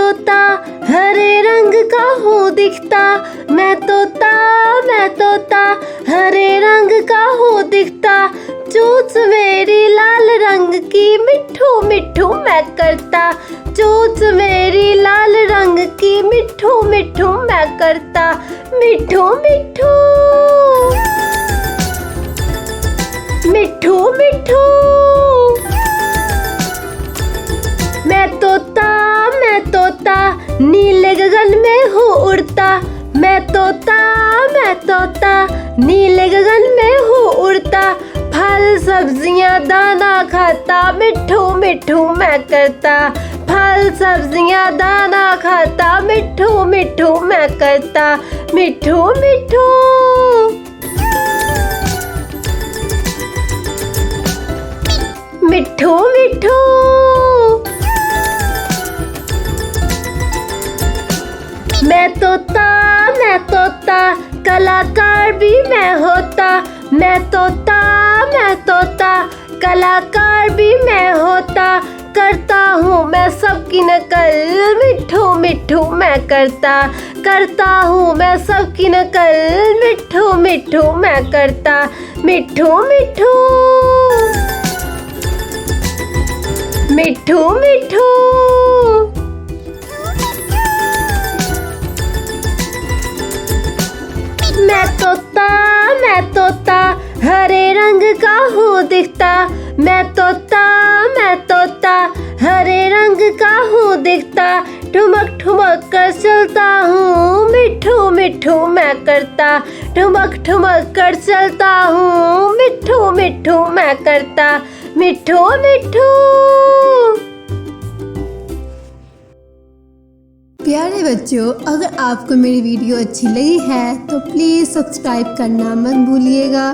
तोता हरे रंग का हूँ दिखता, मैं तोता हरे रंग का हूँ दिखता। चोंच मेरी लाल रंग की मिठू मिठू मैं करता, चोंच मेरी लाल रंग की मिठू मिठू मैं करता। मिठू मिठू मिठू मिठू मैं तोता नीले गगन में हूँ उड़ता, मैं तोता नीले गगन में हूँ उड़ता। फल सब्जियाँ दाना खाता, मिठू मिठू मैं करता। फल सब्जियाँ दाना खाता, मिठू मिठू मैं करता। मिठू मिठू मिठू मिठू मैं तोता कलाकार भी मैं होता, मैं तोता कलाकार भी मैं होता। करता हूँ मैं सबकी नकल, मिठू मिठू मैं करता हूँ मैं सबकी नकल, मिठू मिठू मैं करता। मिठू मिठू मिठू मिठू मैं तोता हरे रंग का हूँ दिखता, मैं तोता हरे रंग का हूँ दिखता। ठुमक ठुमक कर चलता हूँ, मिठू मिठू मैं करता। ठुमक ठुमक कर चलता हूँ, मिठू मिठू मैं करता। मिठू मिठू प्यारे बच्चों, अगर आपको मेरी वीडियो अच्छी लगी है तो प्लीज़ सब्सक्राइब करना मत भूलिएगा।